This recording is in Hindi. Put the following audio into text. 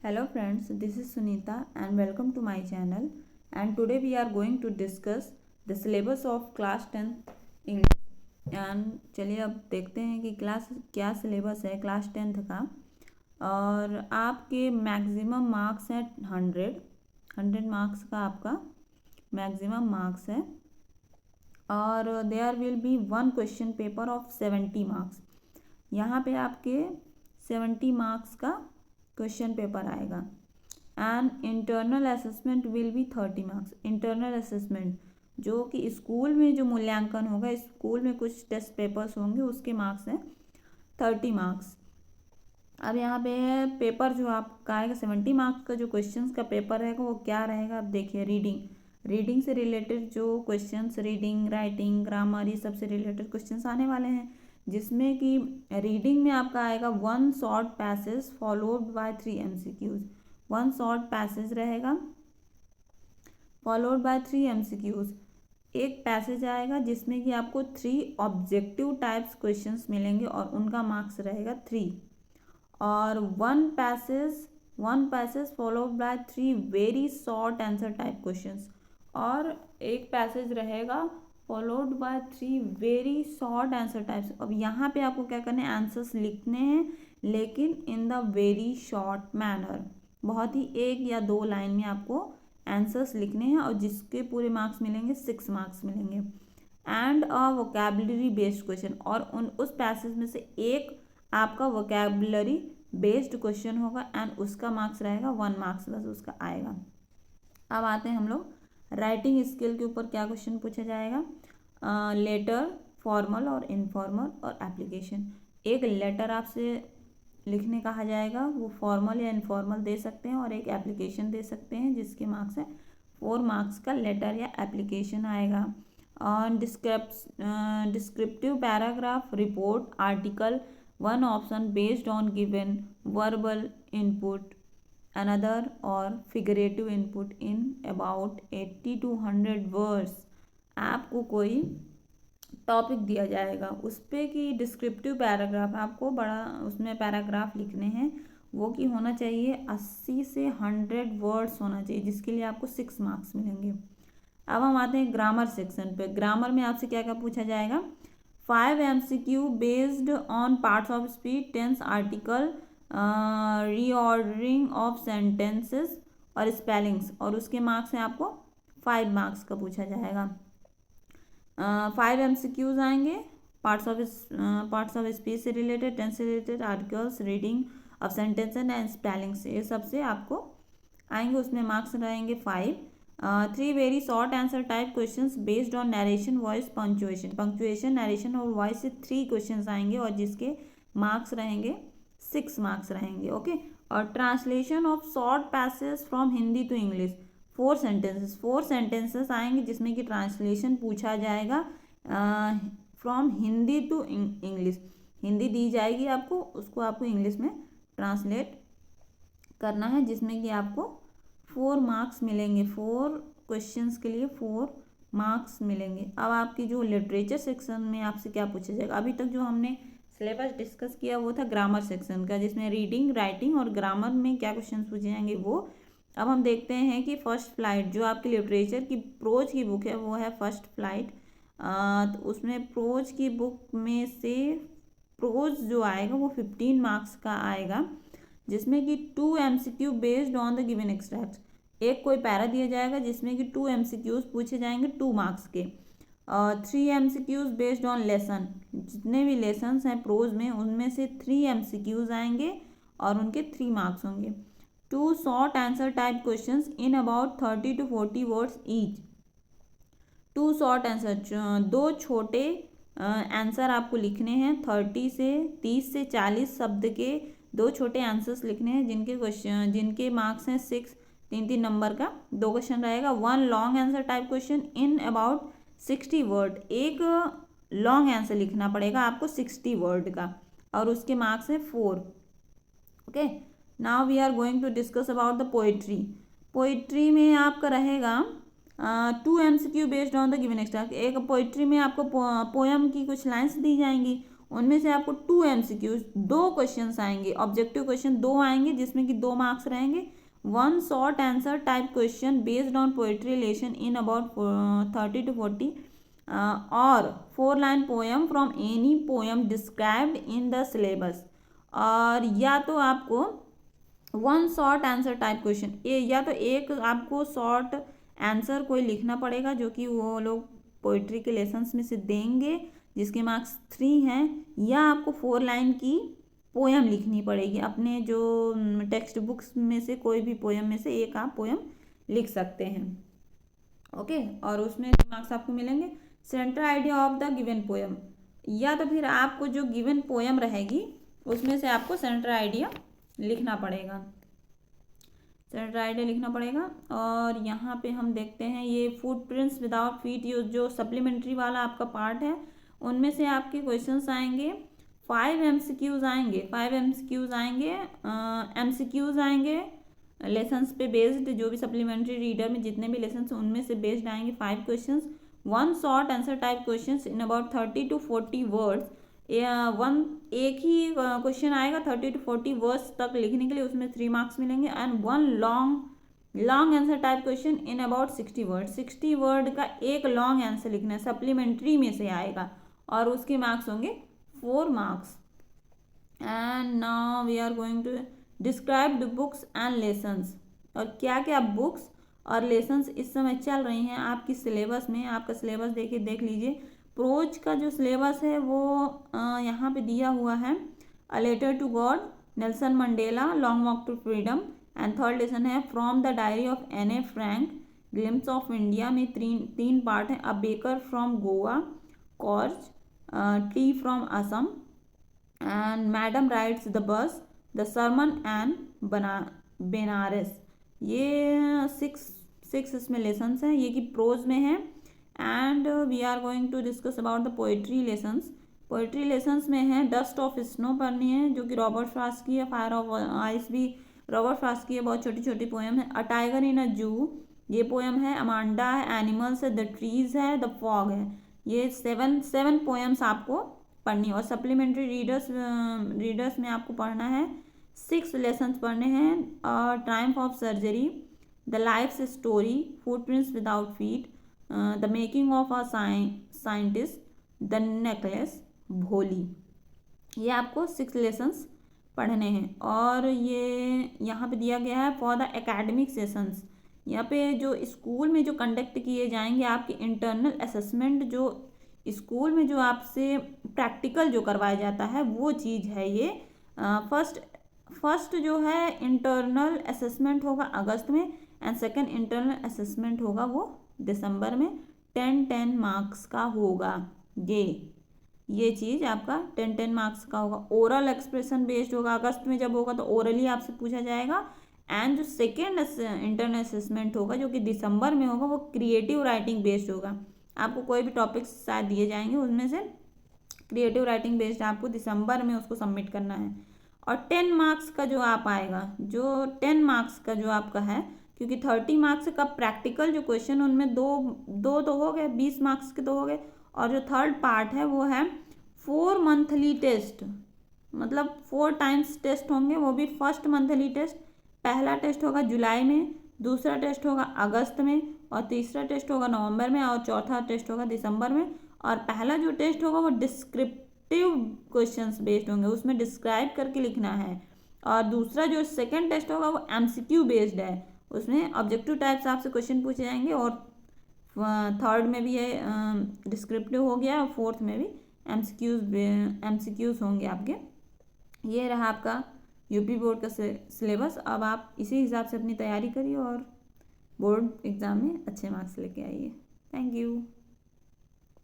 Hello friends, this is Sunita and welcome to my channel, and today we are going to discuss the syllabus of class 10th English। and चलिए अब देखते हैं कि क्लास क्या सिलेबस है क्लास 10th का। और आपके मैक्सिमम मार्क्स हैं 100 मार्क्स का आपका मैक्सिमम मार्क्स है। और there will be one question paper of 70 marks. यहाँ पे आपके 70 मार्क्स का क्वेश्चन पेपर आएगा। And internal assessment will be 30 marks. Internal assessment जो कि स्कूल में जो मूल्यांकन होगा, स्कूल में कुछ टेस्ट पेपर्स होंगे, उसके मार्क्स हैं 30 मार्क्स। अब यहाँ पे पेपर जो आपका आएगा 70 मार्क्स का जो क्वेश्चंस का पेपर रहेगा वो क्या रहेगा। अब देखिए, रीडिंग से रिलेटेड जो क्वेश्चंस, रीडिंग, राइटिंग, ग्रामर, ये सबसे रिलेटेड क्वेश्चंस आने वाले हैं, जिसमें कि रीडिंग में आपका आएगा 1 short passage followed by 3 MCQs। 1 short passage रहेगा फॉलोड बाय 3 MCQs। एक पैसेज आएगा जिसमें कि आपको 3 ऑब्जेक्टिव टाइप्स क्वेश्चंस मिलेंगे और उनका मार्क्स रहेगा 3। और one passage followed by 3 very short answer type questions. और एक पैसेज रहेगा followed by 3 very short answer types. अब यहाँ पे आपको क्या करना है, आंसर्स लिखने हैं, लेकिन in the very short manner. बहुत ही 1 या 2 लाइन में आपको आंसर्स लिखने हैं और जिसके पूरे मार्क्स मिलेंगे 6 मार्क्स मिलेंगे। And a vocabulary based question, और उस पैसेज में से एक आपका वोकैबुलरी बेस्ड क्वेश्चन होगा एंड उसका मार्क्स रहेगा 1 मार्क्स बस उसका आएगा। अब आते हैं हम लोग राइटिंग स्किल के ऊपर। क्या क्वेश्चन पूछा जाएगा, लेटर, फॉर्मल और इनफॉर्मल और एप्लीकेशन। एक लेटर आपसे लिखने कहा जाएगा, वो फॉर्मल या इनफॉर्मल दे सकते हैं, और एक एप्लीकेशन दे सकते हैं जिसके मार्क्स है 4 मार्क्स का लेटर या एप्लीकेशन आएगा। और descriptive paragraph, report, article, one option based on given verbal input, another or figurative input in about 80 to 100 words। आपको कोई टॉपिक दिया जाएगा, उस पर कि डिस्क्रिप्टिव पैराग्राफ, आपको बड़ा उसमें पैराग्राफ लिखने हैं, वो कि होना चाहिए 80 से 100 वर्ड्स होना चाहिए, जिसके लिए आपको 6 मार्क्स मिलेंगे। अब हम आते हैं ग्रामर सेक्शन पे। ग्रामर में आपसे क्या क्या पूछा जाएगा, 5 MCQ based on parts of speech, tense, article, reordering of sentences और स्पेलिंग्स, और उसके मार्क्स हैं आपको 5 मार्क्स का पूछा जाएगा। 5 MCQs आएंगे पार्ट्स ऑफ स्पीच से रिलेटेड, टेंस से related, articles, reading of sentences and spellings, ये सबसे आपको आएंगे, उसमें मार्क्स रहेंगे 5। 3 very short answer type questions based on narration, voice, punctuation, narration और वॉइस से 3 क्वेश्चंस आएंगे और जिसके मार्क्स रहेंगे 6 मार्क्स रहेंगे। ओके। और translation of short passage from Hindi to English, 4 sentences आएंगे जिसमें कि ट्रांसलेशन पूछा जाएगा from Hindi to English. Hindi दी जाएगी आपको, उसको आपको इंग्लिश में ट्रांसलेट करना है, जिसमें कि आपको 4 मार्क्स मिलेंगे। 4 क्वेश्चंस के लिए 4 मार्क्स मिलेंगे। अब आपकी जो लिटरेचर सेक्शन में आपसे क्या पूछा जाएगा, अभी तक जो हमने सिलेबस डिस्कस किया वो था ग्रामर सेक्शन का, जिसमें रीडिंग, राइटिंग और ग्रामर में क्या क्वेश्चन पूछे जाएंगे वो। अब हम देखते हैं कि फर्स्ट फ्लाइट जो आपकी लिटरेचर की प्रोज की बुक है वो है फर्स्ट फ्लाइट। तो उसमें प्रोज की बुक में से प्रोज जो आएगा वो 15 मार्क्स का आएगा, जिसमें कि 2 MCQ based on the given extract. एक कोई पैरा दिया जाएगा जिसमें कि 2 MCQs पूछे जाएंगे 2 मार्क्स के। 3 MCQs बेस्ड ऑन लेसन, जितने भी लेसन्स हैं प्रोज में उनमें से 3 MCQs आएंगे और उनके 3 मार्क्स होंगे। 2 short answer type questions in about 30 to 40 words each. 2 short answer, 2 छोटे आंसर आपको लिखने हैं, 30 से 40 शब्द के 2 छोटे आंसर्स लिखने हैं, जिनके मार्क्स हैं 6, 3 नंबर का 2 क्वेश्चन रहेगा। 1 long answer type question in about 60 word, एक लॉन्ग आंसर लिखना पड़ेगा आपको 60 वर्ड का, और उसके मार्क्स हैं 4। Okay. Now we are going to discuss about the poetry में आपका रहेगा 2 MCQ based on the given extract. एक पोइट्री में आपको पोयम की कुछ लाइन्स दी जाएंगी, उनमें से आपको 2 MCQs 2 क्वेश्चंस आएंगे, ऑब्जेक्टिव क्वेश्चन 2 आएंगे जिसमें कि 2 मार्क्स रहेंगे, 1 short answer type question based on poetry relation in about 30 to 40 और 4 line poem from any poem described in the syllabus. और या तो आपको 1 शॉर्ट आंसर टाइप क्वेश्चन, या तो एक आपको शॉर्ट आंसर कोई लिखना पड़ेगा जो कि वो लोग पोइट्री के लेसन्स में से देंगे जिसके मार्क्स 3 हैं, या आपको 4 लाइन की पोएम लिखनी पड़ेगी, अपने जो टेक्स्ट बुक्स में से कोई भी पोएम में से एक आप पोएम लिख सकते हैं। ओके, और उसमें मार्क्स आपको मिलेंगे। Central idea of the given poem, या तो फिर आपको जो गिवन पोएम रहेगी उसमें से आपको सेंट्रल आइडिया लिखना पड़ेगा, सेंट्रल आइडिया लिखना पड़ेगा। और यहाँ पे हम देखते हैं ये फुटप्रिंट्स विदाउट फीट, ये जो सप्लीमेंट्री वाला आपका पार्ट है उनमें से आपके क्वेश्चंस आएंगे, 5 MCQs आएंगे, 5 MCQs आएंगे, MCQs आएंगे लेसन्स पे बेस्ड, जो भी सप्लीमेंट्री रीडर में जितने भी लेसन्स उनमें से बेस्ड आएंगे 5 questions, 1 short answer type questions in about 30 to 40 words, एक ही क्वेश्चन आएगा 30 to 40 वर्ड्स तक लिखने के लिए, उसमें 3 मार्क्स मिलेंगे, and 1 long answer type question in about 60 word, 60 word का एक लॉन्ग आंसर लिखना है, सप्लीमेंट्री में से आएगा और उसके मार्क्स होंगे 4 marks. And now we are going to describe the books and lessons, और क्या क्या बुक्स और लेसन्स इस समय चल रही हैं आपकी सिलेबस में। आपका सिलेबस देखिए, देख लीजिए, प्रोज का जो सिलेबस है वो यहाँ पे दिया हुआ है, a letter to God, Nelson Mandela, long walk to freedom, and third lesson है from the diary of N.A. Frank, glimpses of India में 3 पार्ट हैं, a baker from Goa, Coorg, tea from Assam, and madam rides the bus, the sermon and Banaras. ये 6 इसमें लेसन्स हैं, ये कि प्रोज में है। And we are going to discuss about the poetry lessons. Poetry lessons में है डस्ट ऑफ स्नो पढ़नी है जो कि रॉबर्ट फ्रॉस्ट की है, फायर ऑफ आइस भी रॉबर्ट फ्रॉस्ट की है, बहुत छोटी छोटी पोएम है। अ टाइगर इन अ जू ये पोएम है, अमांडा है, एनिमल्स है, द ट्रीज है, द फॉग है। ये 7 पोएम्स आपको पढ़नी है। और सप्लीमेंट्री रीडर्स में आपको पढ़ना है 6 लेसन्स पढ़ने हैं, triumph of surgery, the life's story, footprints without feet, the making of a scientist, the necklace, Bholi. ये आपको 6 लेसन्स पढ़ने हैं। और ये यहाँ पे दिया गया है फॉर द एकेडमिक सेशंस, यहाँ पे जो स्कूल में जो कंडक्ट किए जाएंगे आपके इंटरनल असेसमेंट, जो स्कूल में जो आपसे प्रैक्टिकल जो करवाया जाता है वो चीज़ है ये। फर्स्ट जो है इंटरनल असेसमेंट होगा अगस्त में, एंड सेकंड इंटरनल असेसमेंट होगा वो दिसंबर में, 10 मार्क्स का होगा। ये चीज़ आपका 10 मार्क्स का होगा। ओरल एक्सप्रेशन बेस्ड होगा, अगस्त में जब होगा तो ओरली आपसे पूछा जाएगा। एंड जो सेकेंड इंटरनल असेसमेंट होगा जो कि दिसंबर में होगा वो क्रिएटिव राइटिंग बेस्ड होगा। आपको कोई भी टॉपिक्स शायद दिए जाएंगे, उनमें से क्रिएटिव राइटिंग बेस्ड आपको दिसंबर में उसको सबमिट करना है। और 10 मार्क्स का जो आप आएगा, जो 10 मार्क्स का जो आपका है, क्योंकि 30 मार्क्स का प्रैक्टिकल जो क्वेश्चन उनमें दो तो हो गए, 20 मार्क्स के तो हो गए। और जो थर्ड पार्ट है वो है 4 मंथली टेस्ट, मतलब 4 टाइम्स टेस्ट होंगे, वो भी फर्स्ट मंथली टेस्ट। पहला टेस्ट होगा जुलाई में, दूसरा टेस्ट होगा अगस्त में, और तीसरा टेस्ट होगा नवंबर में, और चौथा टेस्ट होगा दिसंबर में। और पहला जो टेस्ट होगा वो डिस्क्रिप्टिव क्वेश्चंस बेस्ड होंगे, उसमें डिस्क्राइब करके लिखना है। और दूसरा जो सेकंड टेस्ट होगा वो MCQ बेस्ड है, उसमें ऑब्जेक्टिव टाइप से आपसे क्वेश्चन पूछे जाएंगे। और थर्ड में भी है डिस्क्रिप्टिव हो गया, और फोर्थ में भी MCQs होंगे आपके। ये रहा आपका यूपी बोर्ड का सिलेबस। अब आप इसी हिसाब से अपनी तैयारी करिए और बोर्ड एग्ज़ाम में अच्छे मार्क्स लेके आइए। Thank you.